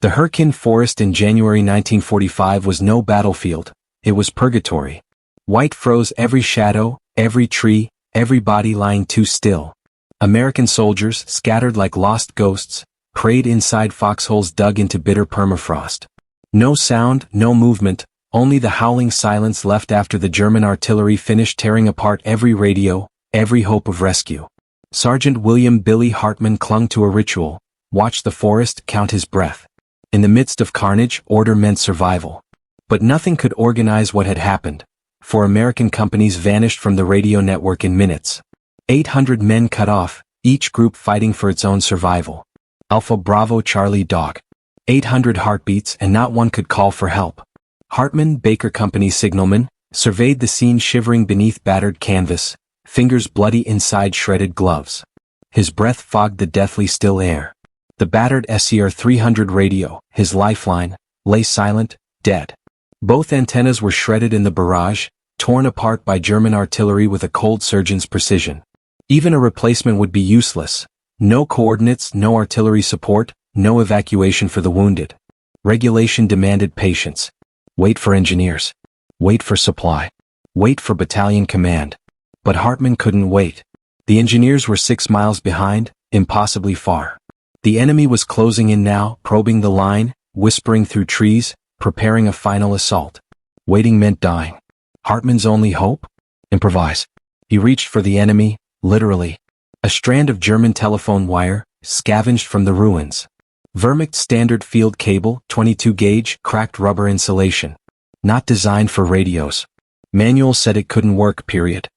The Hürtgen Forest in January 1945 was no battlefield, it was purgatory. White froze every shadow, every tree, every body lying too still. American soldiers, scattered like lost ghosts, prayed inside foxholes dug into bitter permafrost. No sound, no movement, only the howling silence left after the German artillery finished tearing apart every radio, every hope of rescue. Sergeant Billy Hartman clung to a ritual, watch the forest, count his breath. In the midst of carnage, order meant survival. But nothing could organize what had happened. 4 American companies vanished from the radio network in minutes. 800 men cut off, each group fighting for its own survival. Alpha Bravo Charlie Dog. 800 heartbeats and not one could call for help. Hartman, Baker Company signalman, surveyed the scene shivering beneath battered canvas, fingers bloody inside shredded gloves. His breath fogged the deathly still air. The battered SCR-300 radio, his lifeline, lay silent, dead. Both antennas were shredded in the barrage, torn apart by German artillery with a cold surgeon's precision. Even a replacement would be useless. No coordinates, no artillery support, no evacuation for the wounded. Regulation demanded patience. Wait for engineers. Wait for supply. Wait for battalion command. But Hartman couldn't wait. The engineers were 6 miles behind, impossibly far. The enemy was closing in now, probing the line, whispering through trees, preparing a final assault. Waiting meant dying. Hartman's only hope? Improvise. He reached for the enemy, literally. A strand of German telephone wire, scavenged from the ruins. Vermicht standard field cable, 22 gauge, cracked rubber insulation. Not designed for radios. Manual said it couldn't work, period.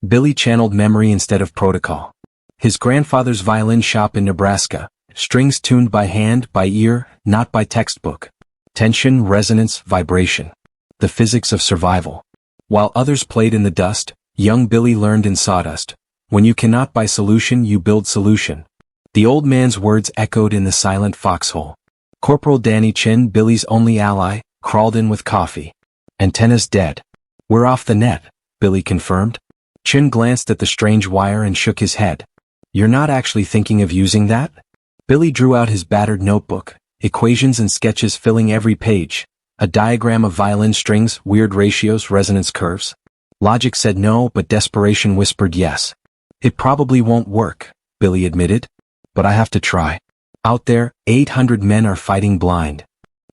Billy channeled memory instead of protocol. His grandfather's violin shop in Nebraska. Strings tuned by hand, by ear, not by textbook. Tension, resonance, vibration. The physics of survival. While others played in the dust, young Billy learned in sawdust. When you cannot buy solution, you build solution. The old man's words echoed in the silent foxhole. Corporal Danny Chin, Billy's only ally, crawled in with coffee. Antenna's dead. We're off the net, Billy confirmed. Chin glanced at the strange wire and shook his head. You're not actually thinking of using that? Billy drew out his battered notebook, equations and sketches filling every page, a diagram of violin strings, weird ratios, resonance curves. Logic said no, but desperation whispered yes. It probably won't work, Billy admitted. But I have to try. Out there, 800 men are fighting blind.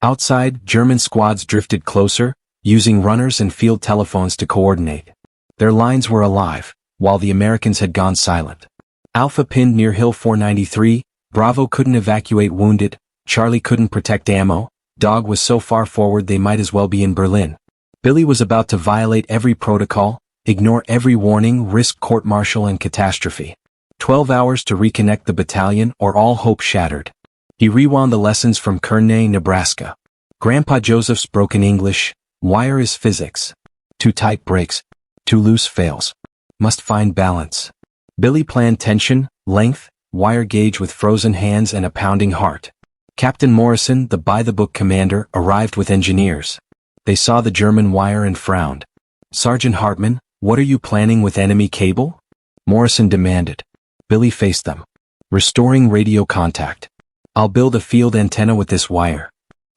Outside, German squads drifted closer, using runners and field telephones to coordinate. Their lines were alive, while the Americans had gone silent. Alpha pinned near Hill 493, Bravo couldn't evacuate wounded, Charlie couldn't protect ammo, Dog was so far forward they might as well be in Berlin. Billy was about to violate every protocol, ignore every warning, risk court-martial and catastrophe. 12 hours to reconnect the battalion or all hope shattered. He rewound the lessons from Kearney, Nebraska. Grandpa Joseph's broken English, wire is physics. Too tight breaks, too loose fails. Must find balance. Billy planned tension, length, wire gauge with frozen hands and a pounding heart. Captain Morrison, the by-the-book commander, arrived with engineers. They saw the German wire and frowned. Sergeant Hartman, what are you planning with enemy cable? Morrison demanded. Billy faced them. Restoring radio contact. I'll build a field antenna with this wire.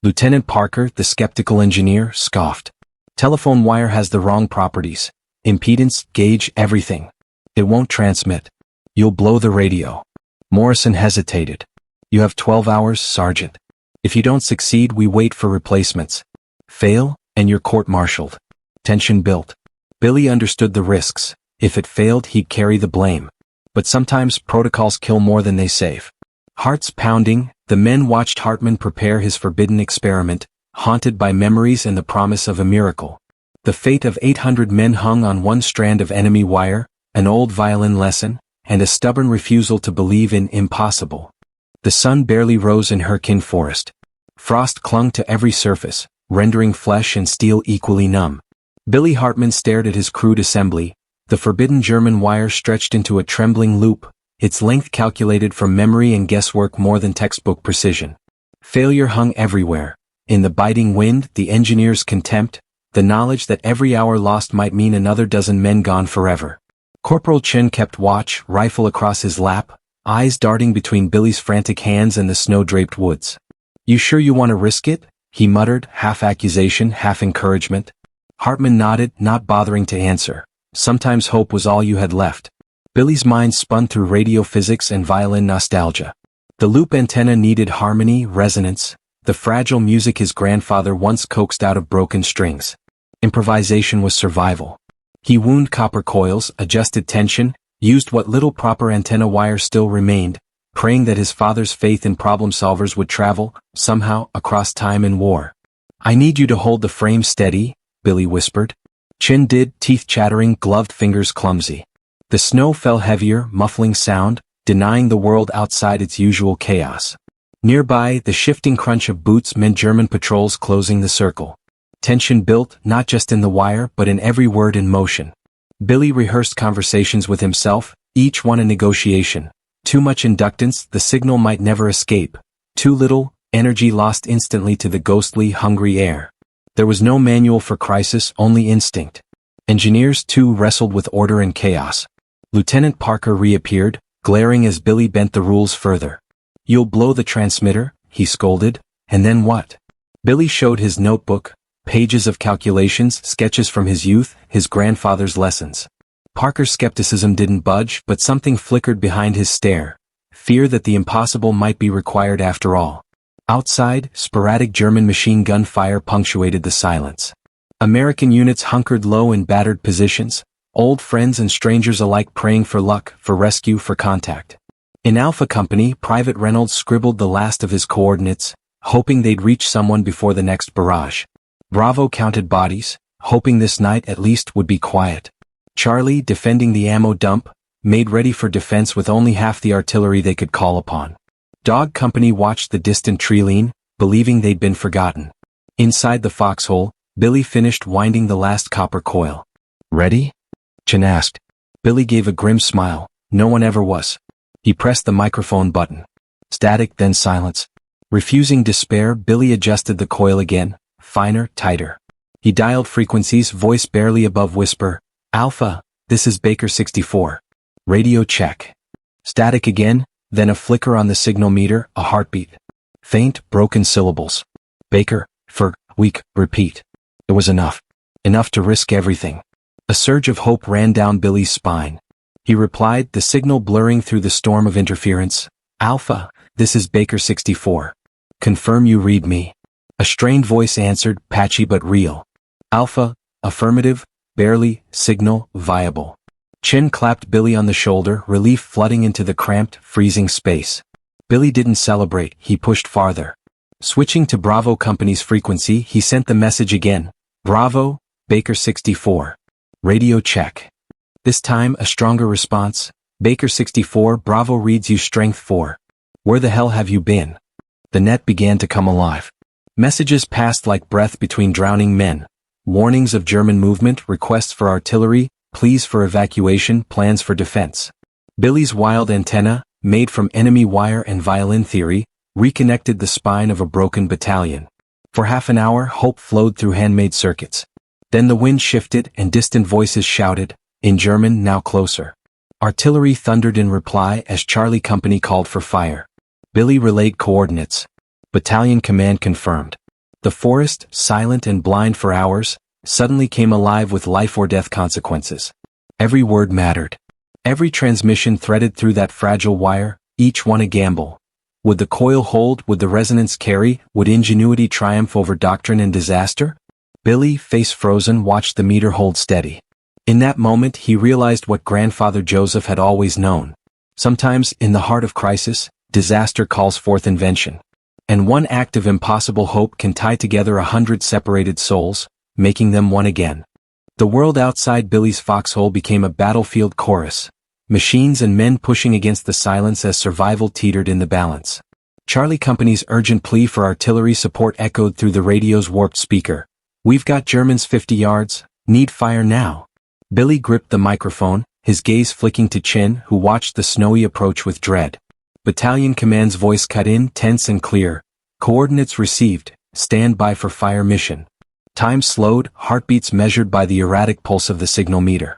Lieutenant Parker, the skeptical engineer, scoffed. Telephone wire has the wrong properties. Impedance, gauge, everything. It won't transmit. You'll blow the radio. Morrison hesitated. You have 12 hours, Sergeant. If you don't succeed, we wait for replacements. Fail, and you're court-martialed. Tension built. Billy understood the risks. If it failed, he'd carry the blame. But sometimes protocols kill more than they save. Hearts pounding, the men watched Hartman prepare his forbidden experiment, haunted by memories and the promise of a miracle. The fate of 800 men hung on one strand of enemy wire, an old violin lesson, and a stubborn refusal to believe in impossible. The sun barely rose in Hürtgen Forest. Frost clung to every surface, rendering flesh and steel equally numb. Billy Hartman stared at his crude assembly, the forbidden German wire stretched into a trembling loop, its length calculated from memory and guesswork more than textbook precision. Failure hung everywhere. In the biting wind, the engineer's contempt, the knowledge that every hour lost might mean another dozen men gone forever. Corporal Chin kept watch, rifle across his lap, eyes darting between Billy's frantic hands and the snow-draped woods. You sure you want to risk it? He muttered, half accusation, half encouragement. Hartman nodded, not bothering to answer. Sometimes hope was all you had left. Billy's mind spun through radio physics and violin nostalgia. The loop antenna needed harmony, resonance, the fragile music his grandfather once coaxed out of broken strings. Improvisation was survival. He wound copper coils, adjusted tension, used what little proper antenna wire still remained, praying that his father's faith in problem solvers would travel, somehow, across time and war. I need you to hold the frame steady, Billy whispered. Chin did, teeth chattering, gloved fingers clumsy. The snow fell heavier, muffling sound, denying the world outside its usual chaos. Nearby, the shifting crunch of boots meant German patrols closing the circle. Tension built, not just in the wire, but in every word in motion. Billy rehearsed conversations with himself, each one a negotiation. Too much inductance, the signal might never escape. Too little, energy lost instantly to the ghostly, hungry air. There was no manual for crisis, only instinct. Engineers, too, wrestled with order and chaos. Lieutenant Parker reappeared, glaring as Billy bent the rules further. You'll blow the transmitter, he scolded, and then what? Billy showed his notebook, pages of calculations, sketches from his youth, his grandfather's lessons. Parker's skepticism didn't budge, but something flickered behind his stare. Fear that the impossible might be required after all. Outside, sporadic German machine gun fire punctuated the silence. American units hunkered low in battered positions, old friends and strangers alike praying for luck, for rescue, for contact. In Alpha Company, Private Reynolds scribbled the last of his coordinates, hoping they'd reach someone before the next barrage. Bravo counted bodies, hoping this night at least would be quiet. Charlie, defending the ammo dump, made ready for defense with only half the artillery they could call upon. Dog Company watched the distant tree lean, believing they'd been forgotten. Inside the foxhole, Billy finished winding the last copper coil. Ready? Chin asked. Billy gave a grim smile. No one ever was. He pressed the microphone button. Static, then silence. Refusing despair, Billy adjusted the coil again, finer, tighter. He dialed frequencies, voice barely above whisper. Alpha, this is Baker 64. Radio check. Static again, then a flicker on the signal meter, a heartbeat. Faint, broken syllables. Baker, weak, repeat. It was enough. Enough to risk everything. A surge of hope ran down Billy's spine. He replied, the signal blurring through the storm of interference. Alpha, this is Baker 64. Confirm you read me. A strained voice answered, patchy but real. Alpha, affirmative, barely, signal, viable. Chin clapped Billy on the shoulder, relief flooding into the cramped, freezing space. Billy didn't celebrate, he pushed farther. Switching to Bravo Company's frequency, he sent the message again. Bravo, Baker 64. Radio check. This time, a stronger response. Baker 64, Bravo reads you strength 4. Where the hell have you been? The net began to come alive. Messages passed like breath between drowning men. Warnings of German movement, requests for artillery, pleas for evacuation, plans for defense. Billy's wild antenna, made from enemy wire and violin theory, reconnected the spine of a broken battalion. For half an hour, hope flowed through handmade circuits. Then the wind shifted and distant voices shouted, in German, now closer. Artillery thundered in reply as Charlie Company called for fire. Billy relayed coordinates. Battalion command confirmed. The forest, silent and blind for hours, suddenly came alive with life or death consequences. Every word mattered. Every transmission threaded through that fragile wire, each one a gamble. Would the coil hold? Would the resonance carry? Would ingenuity triumph over doctrine and disaster? Billy, face frozen, watched the meter hold steady. In that moment he realized what grandfather Joseph had always known. Sometimes, in the heart of crisis, disaster calls forth invention. And one act of impossible hope can tie together 100 separated souls, making them one again. The world outside Billy's foxhole became a battlefield chorus. Machines and men pushing against the silence as survival teetered in the balance. Charlie Company's urgent plea for artillery support echoed through the radio's warped speaker. We've got Germans 50 yards, need fire now. Billy gripped the microphone, his gaze flicking to Chin, who watched the snowy approach with dread. Battalion command's voice cut in, tense and clear. Coordinates received, stand by for fire mission. Time slowed, heartbeats measured by the erratic pulse of the signal meter.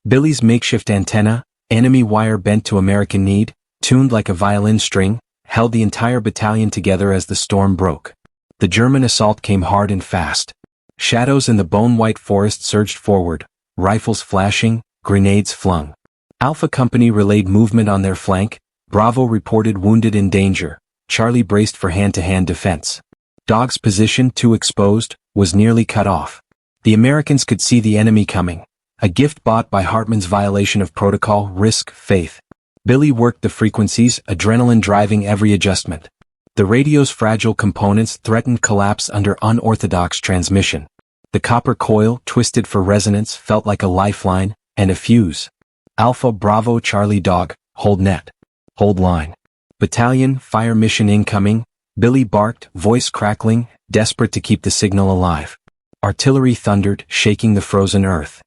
Billy's makeshift antenna, enemy wire bent to American need, tuned like a violin string, held the entire battalion together as the storm broke. The German assault came hard and fast. Shadows in the bone-white forest surged forward, rifles flashing, grenades flung. Alpha Company relayed movement on their flank, Bravo reported wounded in danger, Charlie braced for hand-to-hand defense. Dog's position, too exposed, was nearly cut off. The Americans could see the enemy coming. A gift bought by Hartman's violation of protocol, risk, faith. Billy worked the frequencies, adrenaline driving every adjustment. The radio's fragile components threatened collapse under unorthodox transmission. The copper coil, twisted for resonance, felt like a lifeline, and a fuse. Alpha, Bravo, Charlie, Dog, hold net. Hold line. Battalion, fire mission incoming. Billy barked, voice crackling, desperate to keep the signal alive. Artillery thundered, shaking the frozen earth.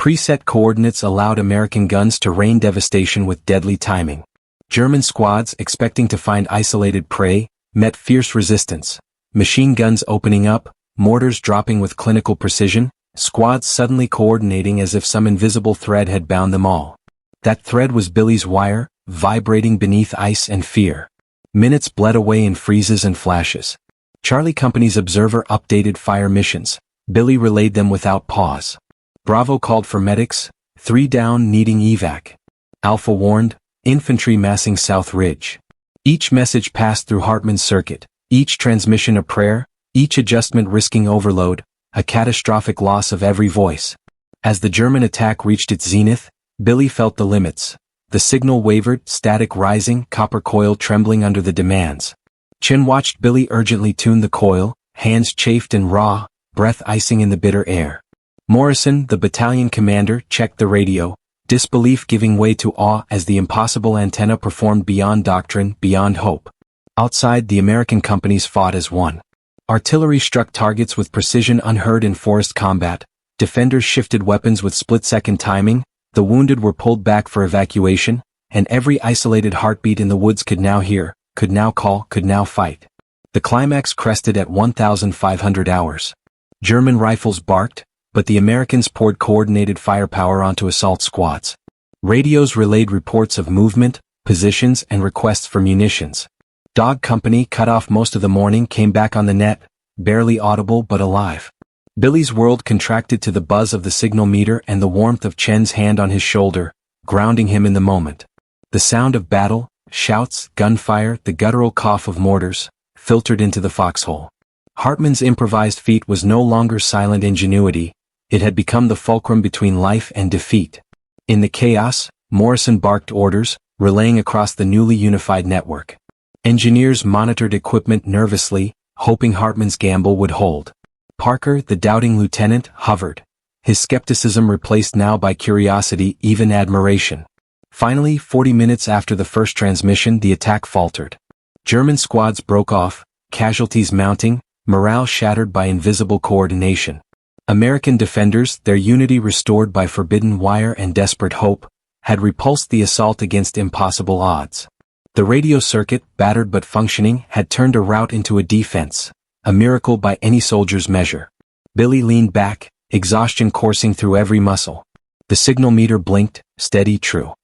Preset coordinates allowed American guns to rain devastation with deadly timing. German squads, expecting to find isolated prey, met fierce resistance. Machine guns opening up, mortars dropping with clinical precision, squads suddenly coordinating as if some invisible thread had bound them all. That thread was Billy's wire, vibrating beneath ice and fear. Minutes bled away in freezes and flashes. Charlie Company's observer updated fire missions. Billy relayed them without pause. Bravo called for medics, 3 down needing evac. Alpha warned, infantry massing South Ridge. Each message passed through Hartman's circuit, each transmission a prayer, each adjustment risking overload, a catastrophic loss of every voice. As the German attack reached its zenith, Billy felt the limits. The signal wavered, static rising, copper coil trembling under the demands. Chin watched Billy urgently tune the coil, hands chafed and raw, breath icing in the bitter air. Morrison, the battalion commander, checked the radio, disbelief giving way to awe as the impossible antenna performed beyond doctrine, beyond hope. Outside, the American companies fought as one. Artillery struck targets with precision unheard in forest combat, defenders shifted weapons with split-second timing, the wounded were pulled back for evacuation, and every isolated heartbeat in the woods could now hear, could now call, could now fight. The climax crested at 1,500 hours. German rifles barked, but the Americans poured coordinated firepower onto assault squads. Radios relayed reports of movement, positions, and requests for munitions. Dog Company, cut off most of the morning, came back on the net, barely audible but alive. Billy's world contracted to the buzz of the signal meter and the warmth of Chen's hand on his shoulder, grounding him in the moment. The sound of battle, shouts, gunfire, the guttural cough of mortars, filtered into the foxhole. Hartman's improvised feat was no longer silent ingenuity, it had become the fulcrum between life and defeat. In the chaos, Morrison barked orders, relaying across the newly unified network. Engineers monitored equipment nervously, hoping Hartman's gamble would hold. Parker, the doubting lieutenant, hovered. His skepticism replaced now by curiosity, even admiration. Finally, 40 minutes after the first transmission, the attack faltered. German squads broke off, casualties mounting, morale shattered by invisible coordination. American defenders, their unity restored by forbidden wire and desperate hope, had repulsed the assault against impossible odds. The radio circuit, battered but functioning, had turned a rout into a defense, a miracle by any soldier's measure. Billy leaned back, exhaustion coursing through every muscle. The signal meter blinked, steady, true.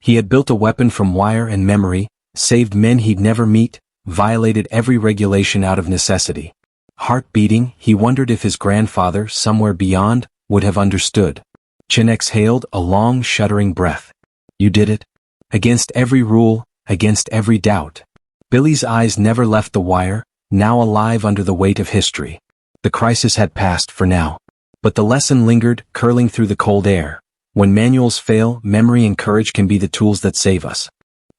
He had built a weapon from wire and memory, saved men he'd never meet, violated every regulation out of necessity. Heart beating, he wondered if his grandfather, somewhere beyond, would have understood. Chin exhaled a long, shuddering breath. You did it? Against every rule, against every doubt. Billy's eyes never left the wire, now alive under the weight of history. The crisis had passed for now. But the lesson lingered, curling through the cold air. When manuals fail, memory and courage can be the tools that save us.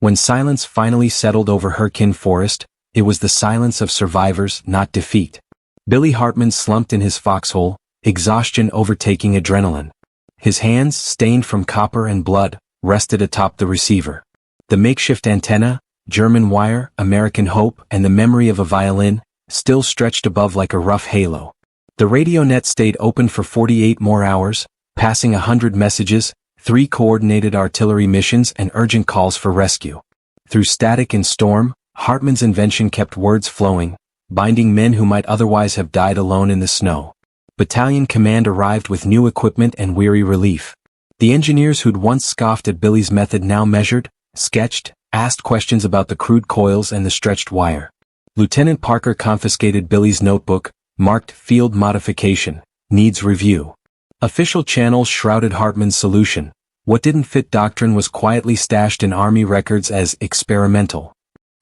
When silence finally settled over Hürtgen Forest, it was the silence of survivors, not defeat. Billy Hartman slumped in his foxhole, exhaustion overtaking adrenaline. His hands, stained from copper and blood, rested atop the receiver. The makeshift antenna, German wire, American hope, and the memory of a violin, still stretched above like a rough halo. The radio net stayed open for 48 more hours, passing 100 messages, 3 coordinated artillery missions and urgent calls for rescue. Through static and storm, Hartman's invention kept words flowing, binding men who might otherwise have died alone in the snow. Battalion command arrived with new equipment and weary relief. The engineers who'd once scoffed at Billy's method now measured, sketched, asked questions about the crude coils and the stretched wire. Lieutenant Parker confiscated Billy's notebook, marked Field Modification, Needs Review. Official channels shrouded Hartman's solution. What didn't fit doctrine was quietly stashed in Army records as experimental.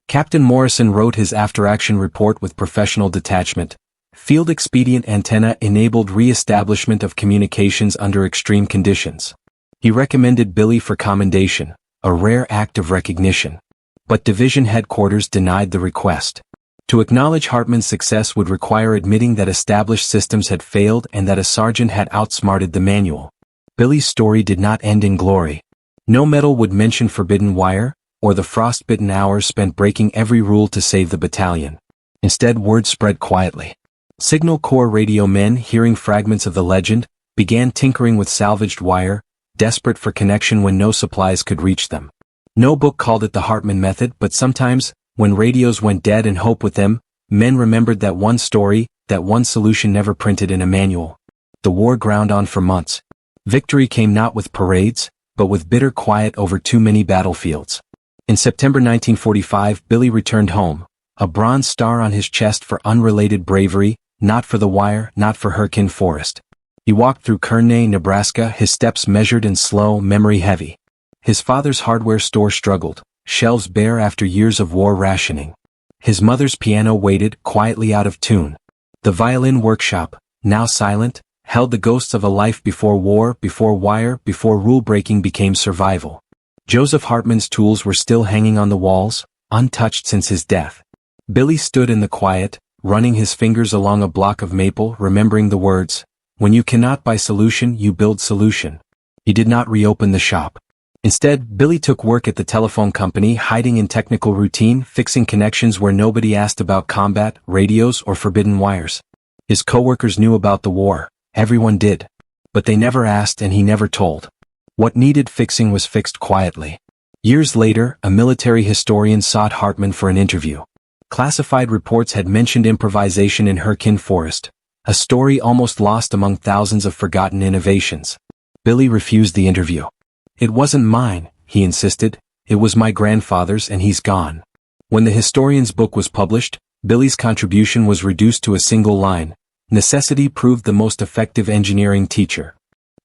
Captain Morrison wrote his after-action report with professional detachment. Field expedient antenna enabled re-establishment of communications under extreme conditions. He recommended Billy for commendation, a rare act of recognition. But division headquarters denied the request. To acknowledge Hartman's success would require admitting that established systems had failed and that a sergeant had outsmarted the manual. Billy's story did not end in glory. No medal would mention forbidden wire, or the frostbitten hours spent breaking every rule to save the battalion. Instead, word spread quietly. Signal Corps radio men, hearing fragments of the legend, began tinkering with salvaged wire, desperate for connection when no supplies could reach them. No book called it the Hartman method, but sometimes, when radios went dead and hope with them, men remembered that one story, that one solution never printed in a manual. The war ground on for months. Victory came not with parades, but with bitter quiet over too many battlefields. In September 1945, Billy returned home, a bronze star on his chest for unrelated bravery, not for the wire, not for Hürtgen Forest. He walked through Kearney, Nebraska, his steps measured and slow, memory heavy. His father's hardware store struggled, shelves bare after years of war rationing. His mother's piano waited, quietly out of tune. The violin workshop, now silent, held the ghosts of a life before war, before wire, before rule-breaking became survival. Joseph Hartman's tools were still hanging on the walls, untouched since his death. Billy stood in the quiet, running his fingers along a block of maple, remembering the words, "When you cannot buy solution, you build solution." He did not reopen the shop. Instead, Billy took work at the telephone company, hiding in technical routine, fixing connections where nobody asked about combat, radios, or forbidden wires. His coworkers knew about the war, everyone did. But they never asked and he never told. What needed fixing was fixed quietly. Years later, a military historian sought Hartman for an interview. Classified reports had mentioned improvisation in Hürtgen Forest, a story almost lost among thousands of forgotten innovations. Billy refused the interview. "It wasn't mine," he insisted. "It was my grandfather's and he's gone." When the historian's book was published, Billy's contribution was reduced to a single line: "Necessity proved the most effective engineering teacher."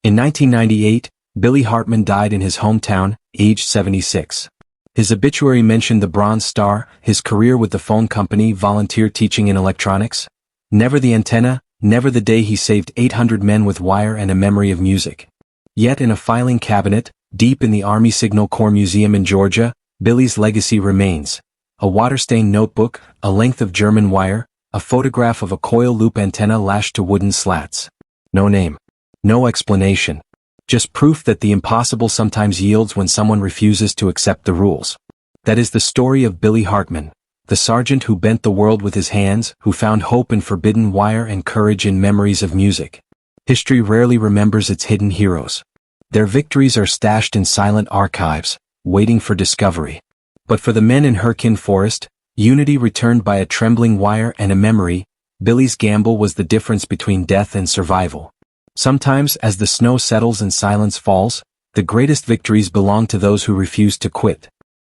In 1998, Billy Hartman died in his hometown, aged 76. His obituary mentioned the Bronze Star, his career with the phone company, volunteer teaching in electronics. Never the antenna, never the day he saved 800 men with wire and a memory of music. Yet in a filing cabinet, deep in the Army Signal Corps Museum in Georgia, Billy's legacy remains. A water-stained notebook, a length of German wire, a photograph of a coil loop antenna lashed to wooden slats. No name. No explanation. Just proof that the impossible sometimes yields when someone refuses to accept the rules. That is the story of Billy Hartman, the sergeant who bent the world with his hands, who found hope in forbidden wire and courage in memories of music. History rarely remembers its hidden heroes. Their victories are stashed in silent archives, waiting for discovery. But for the men in Hürtgen Forest, unity returned by a trembling wire and a memory, Billy's gamble was the difference between death and survival. Sometimes, as the snow settles and silence falls, the greatest victories belong to those who refuse to quit.